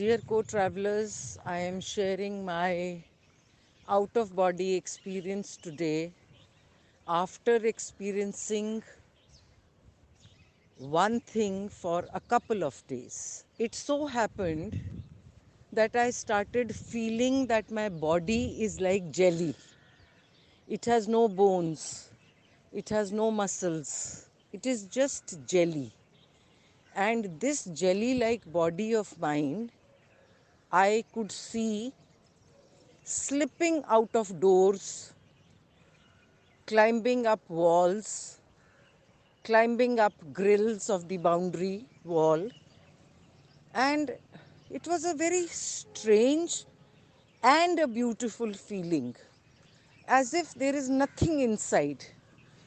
Dear co-travelers, I am sharing my out-of-body experience today after experiencing one thing for a couple of days. It so happened that I started feeling that my body is like jelly. It has no bones, it has no muscles, it is just jelly. And this jelly-like body of mine, I could see slipping out of doors, climbing up walls, climbing up grills of the boundary wall. And it was a very strange and a beautiful feeling, as if there is nothing inside.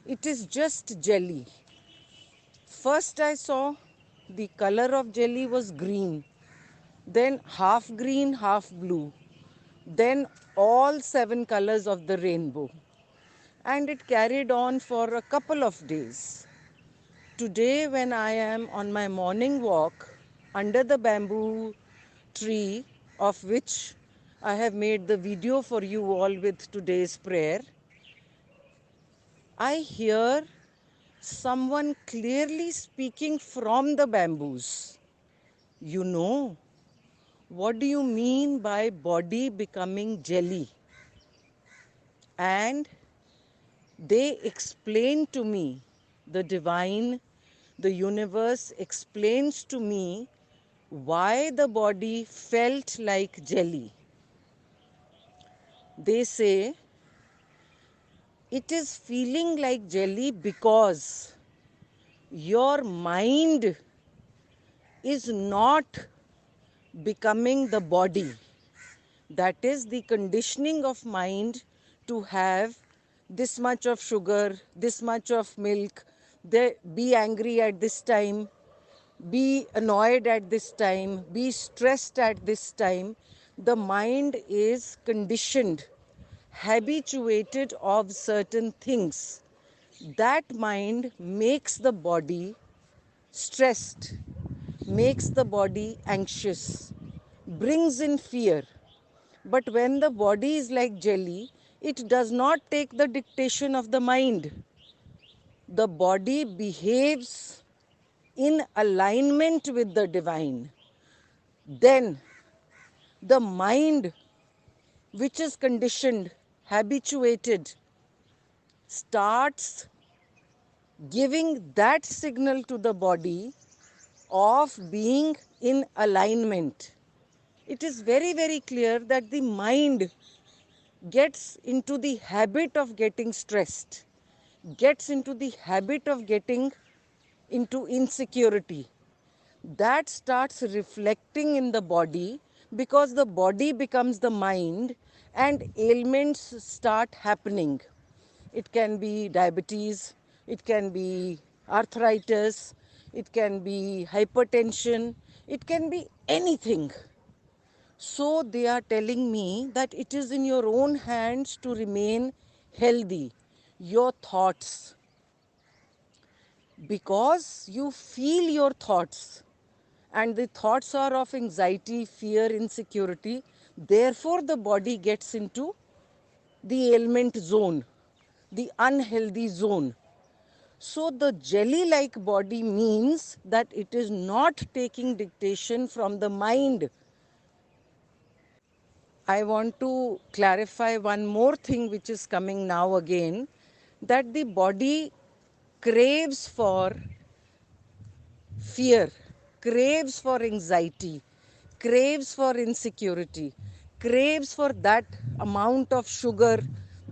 It is just jelly. First I saw the color of jelly was green, then half green, half blue, then all 7 colors of the rainbow. And it carried on for a couple of days. Today, when I am on my morning walk under the bamboo tree, of which I have made the video for you all with today's prayer, I hear someone clearly speaking from the bamboos. You know, what do you mean by body becoming jelly? And they explain to me, the divine, the universe explains to me why the body felt like jelly. They say it is feeling like jelly because your mind is not becoming the body. That is the conditioning of mind to have this much of sugar, this much of milk, be angry at this time, be annoyed at this time, be stressed at this time. The mind is conditioned, habituated of certain things. That mind makes the body stressed, makes the body anxious, brings in fear. But when the body is like jelly, it does not take the dictation of the mind. The body behaves in alignment with the divine. Then the mind, which is conditioned, habituated, starts giving that signal to the body of being in alignment. It is very, very clear that the mind gets into the habit of getting stressed, gets into the habit of getting into insecurity. That starts reflecting in the body because the body becomes the mind and ailments start happening. It can be diabetes, it can be arthritis, it can be hypertension, it can be anything. So they are telling me that it is in your own hands to remain healthy. Your thoughts, because you feel your thoughts, and the thoughts are of anxiety, fear, insecurity. Therefore, the body gets into the ailment zone, the unhealthy zone. So, the jelly like body means that it is not taking dictation from the mind. I want to clarify one more thing which is coming now again, that the body craves for fear, craves for anxiety, craves for insecurity, craves for that amount of sugar,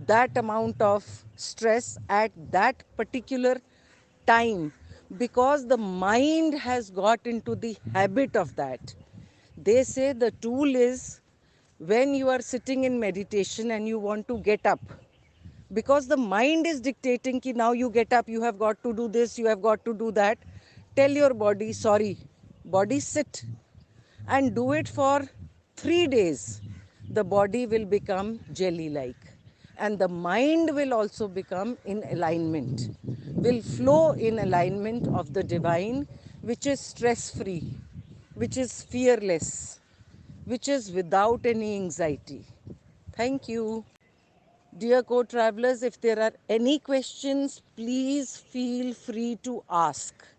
that amount of stress at that particular time, because the mind has got into the habit of that. They say the tool is when you are sitting in meditation and you want to get up, because the mind is dictating ki now you get up, you have got to do this, you have got to do that. Tell your body, sorry, body, sit and do it for 3 days. The body will become jelly like, and the mind will also become in alignment, will flow in alignment of the divine, which is stress free, which is fearless, which is without any anxiety. Thank you. Dear co-travelers, if there are any questions, please feel free to ask.